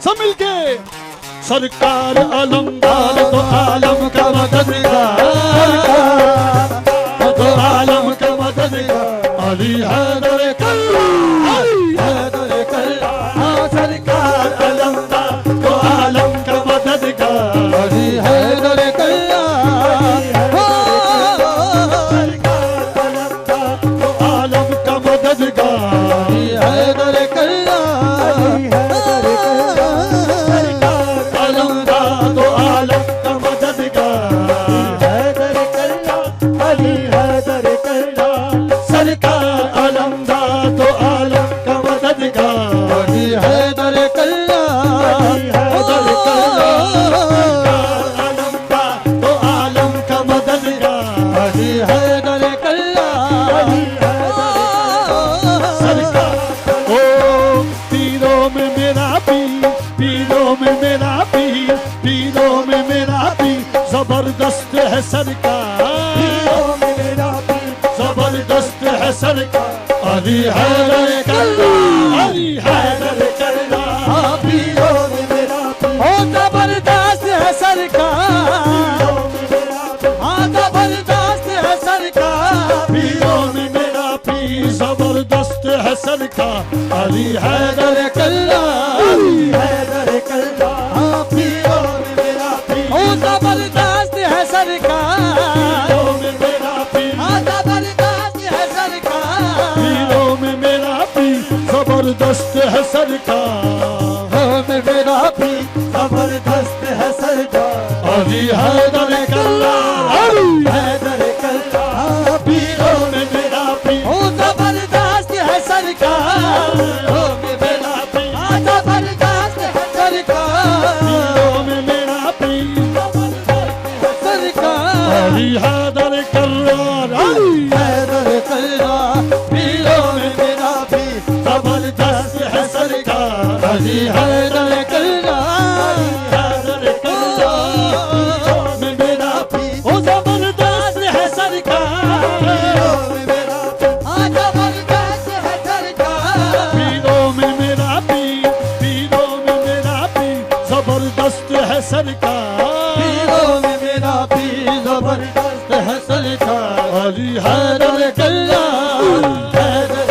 सब मिलके सरकार अलमदार तो आलम का मददगार, तो आलम का मददगार अली हैदर कल्ला, अली हैदर कल्ला। सरकार अलमदार तो आलम का मददगार अली हैदर कल्ला, सरकार अलमदार तो आलम का मददगार अली हैदर कल्ला, अली हैदर जबरदस्त है सरकार, जबरदस्त है सरकार अली हैदर कल्ला, अली हैदर कल्ला। पीरों में मेरा पीर हो जबरदस्त है सरकार, हाँ जबरदस्त है सरकार। पीरों में मेरा पीर जबरदस्त है सरकार अली हैदर कल्ला, अली हैदर कल्ला। पीरों में मेरा पीर हो जबरदस्त है सरकार, जबरदस्त है सरकार। पीरों में मेरा पीर जबरदस्त है सरकार, में मेरा पीर जबरदस्त है सरकार अली हैदर कल्ला, अली हैदर कल्ला। पीरों में मेरा पीर हो जबरदस्त है सरकार, में मेरा पीर जबरदस्त है सरकार। पीरों में मेरा पीर अली हैदर कल्ला, अली हैदर कल्ला। पीरों में मेरा पीर जबरदस्त है सरकार अली हैदर कल्ला, अली हैदर कल्ला। पीरों में मेरा पीर हो जबरदस्त है सरकार, पीरों में मेरा पीर जबरदस्त है सरकार। पीरों में मेरा पीर, पीरों में मेरा पीर जबरदस्त है सरकार, पीरों में मेरा पीर जबरदस्त है सरकार अली हैदर कल्ला, हैदर।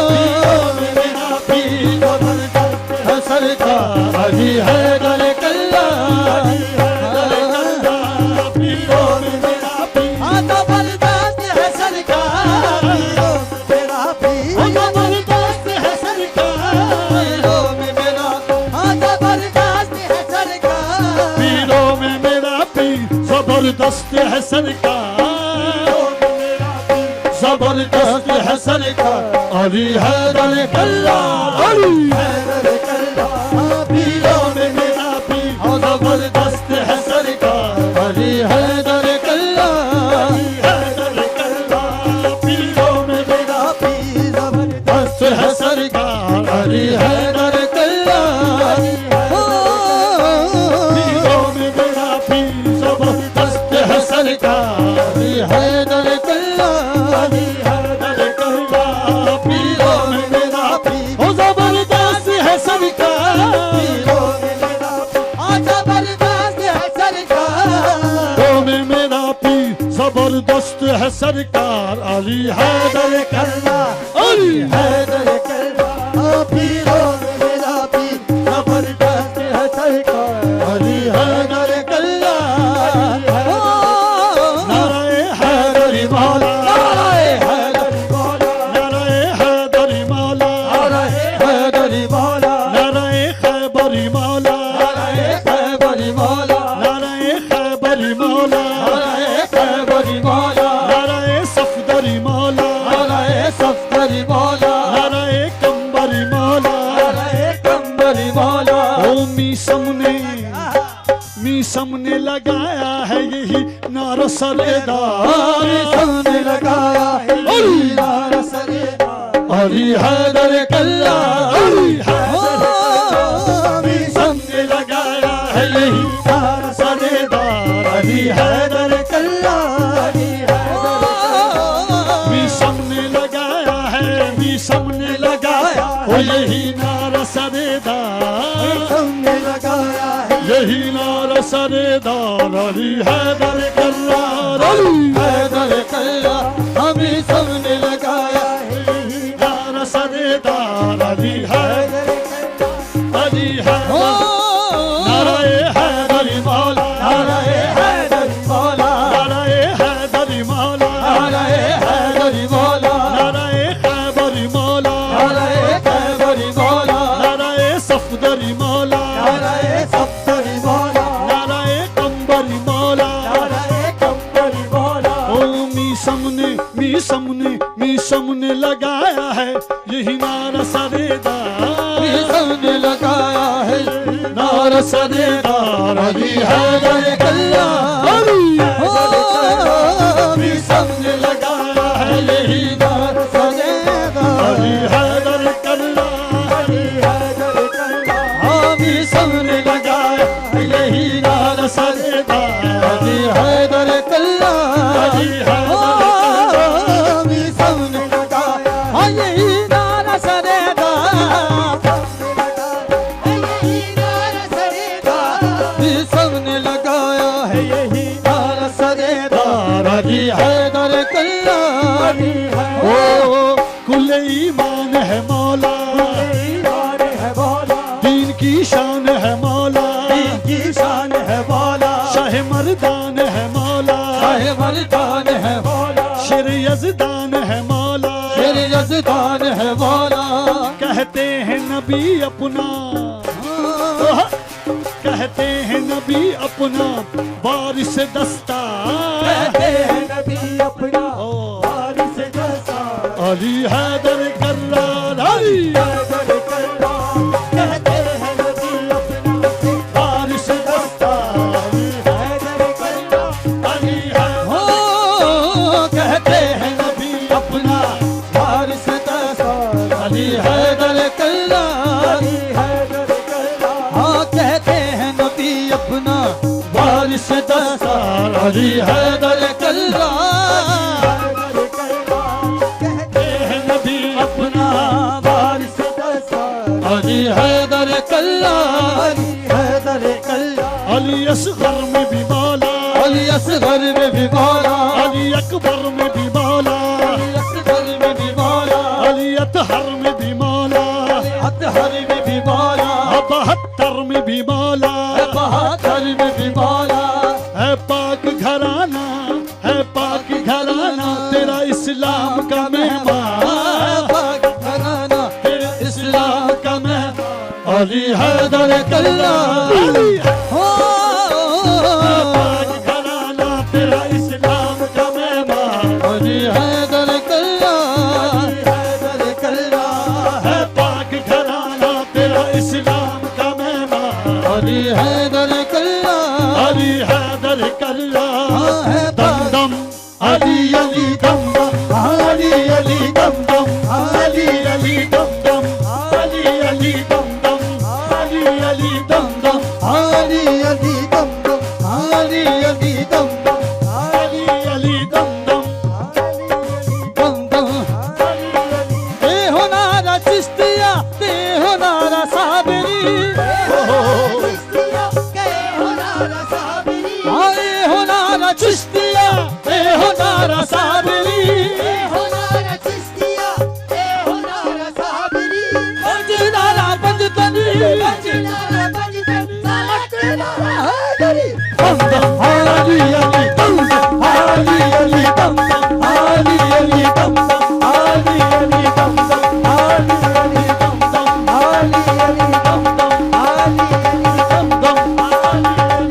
पीरों में मेरा पीर जबरदस्त है सरकार अली हैदर कल्ला, अली हैदर कल्ला। पीरों में मेरा पीर जबरदस्त है सरकार, पीरों में मेरा पीर जबरदस्त है सरकार। पीरों में मेरा जबरदस्त है सरकार, पीरों में मेरा पीर जबरदस्त है सरकार, जबरदस्त है सरकार अली हैदर कल्ला, अली हैदर कल्ला। पीरों में मेरा पीर जबरदस्त है सरकार अली हैदर कल्ला, अली हैदर कल्ला। पीरों में मेरा पीर जबरदस्त है सरकार अली हैदर कल्ला, अली पीरों में मेरा पीर जबरदस्त है सरकार अली हैदर कल्ला, अली हैदर कल्ला। पीरों में मेरा पीर हो जबरदस्त है सरकार, पीरों में मेरा पीर जबरदस्त है सरकार। पीरों में मेरा पीर जबरदस्त है सरकार अली हैदर कल्ला, अली हैदर कल्ला। पीरों में मेरा पीर जबरदस्त है सरकार अली हैदर कल्ला, नाराए हैदरी मौला, नाराए हैदरी मौला, नाराए हैदरी मौला, नाराए हैदरी मौला, नाराए खैबरी मौला, नाराए खैबरी मौला, नाराए खैबरी मौला, नाराए खैबरी मौला, नाराए सफदरी मौला, नाराए सफदरी मौला, नाराए कंबरी मौला, नाराए कंबरी मौला। ओ मीसम ने लगाया है यही नारा सरेदार, मीसम ने लगाया है यही नारा सरेदार अली हैदर कल्ला, अली हैदर। मीसम ने लगाया है यही नारा सरेदार अली हैदर कल्ला, अली हैदर। मीसम ने लगाया है, मीसम ने लगाया है यही नारा सरेदार सबने लगाया है, यही नारा सरदार अली हैदर कर्रार, अली हैदर कर्रार हम ही सबने लगाया है, यही नारा सरदार अली हैदर, अली हैदर, नाराए हैदर मौला, नाराए हैदर मौला, नाराए हैदर मौला, नाराए हैदर मौला, नाराए खैबर मौला, नाराए खैबर मौला, नाराए सफदर मौला, नाराए सफदर मौला, नाराए कंबर मौला, नाराए कंबर मौला। ओ मी सामने लगाया है यही नारा सरदार, मी सबने लगाया है नारा सरदार अली हैदर कर्रार, मी सबने लगाया है यही नारा सरदार, अली हैदर कर्रार, अली हैदर कर्रार मी सबने लगाया है यही नारा सरदार, अली हैदर कर्रार, अली हैदर मी सबने लगाया है यही नारा सरदार, भी सबने लगाया है यही नारा सरदार, अली हैदर कर्रार, ओ कुल ईमान है मौला, ईमान है मौला, दीन की शान है मौला, दीन की शान है मौला, शाह मर्दान है मौला, शाह मर्दान है मौला, शेर यज़दान है मौला, शेर यज़दान है मौला, कहते हैं नबी अपना, कहते हैं नबी अपना वारिस दस्ता, कहते हैं नबी अपना ओ वारिस दस्ता, अली हैदर कर्रार, अली हैदर कर्रार, कहते हैं नबी अपना वारिस दस्ता, हैदर कर्रार, अली हैदर, हो कहते हैं नबी अपना वारिस दस्ता, अली हैदर कर्रार, अली हैदर कर्रार, हाँ कहते हैं नबी अपना वारिस दस्ता, अली हैदर कर्रार, कहते हैं नबी अपना वारिस दस्ता, अली हैदर कर्रार, अली हैदर कर्रार, अली असगर में भी मौला, अली असगर में भी मौला, अली अकबर में भी मौला, अली असगर में भी मौला, अली अतहर में भी मौला, अतहर में भी मौला, बहत्तर में भी मौला, बहत्तर में भी मौला, है पाक घराना, है पाक घराना तेरा इस्लाम का मेहमान, पाक घराना तेरा इस्लाम का मेहमान, अली हैदर अली कर्रार, हो पाक घराना तेरा इस्लाम का मेहमान, अली हैदर कर्रार, हैदर कर्रार, है पाक घराना तेरा इस्लाम का मेहमान, अली हैदर कर्रार, अली हैदर कर्रार, है दम दम अली अली दम दम, अली अली दम दम, अली अली दम दम, अली अली दम दम, अली अली दम दम, अली अली दम दम, अली अली दम दम, अली अली दम दम, दम दम, ए हो नारा चिश्तिया, ते हो नारा साबरी, आए हो नारा चिश्तिया, ए हो नारा साबरी, पंज नारा पंजतनी, दम दम, अली अली दम दम, अली अली दम दम, अली अली दम दम, अली अली दम दम, अली अली दम दम, अली अली दम दम, अली अली दम दम,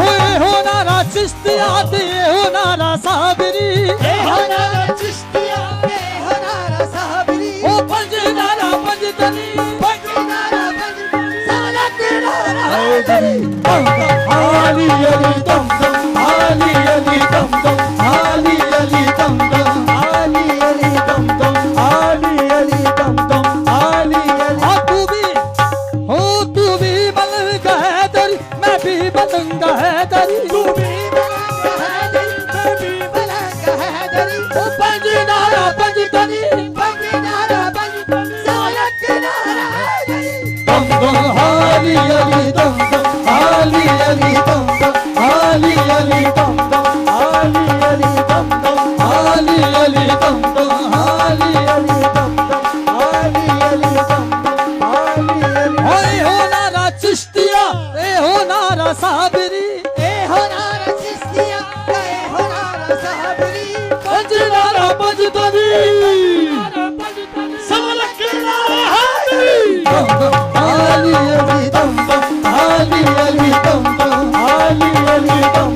ओए हो नारा चिश्तिया, ते हो नारा साबरी, ओ पंज नारा पंजतनी, दम दम, अली अली दम दम, अली अली दम दम, अली अली दम दम, अली अली दम दम, अली अली दम दम, अली अली, हाँ तू भी, हो तू भी बनूंगा हैदर, मैं भी बनूंगा हैदर, तू भी बनूंगा हैदर, मैं भी बनूंगा हैदर, ओ पंज नारा पंजतनी, दम दम, अली अली दम दम, अंजनारा बजतनी सबलक नारा है आली अली दम बम आली अली दम बम आली अली दम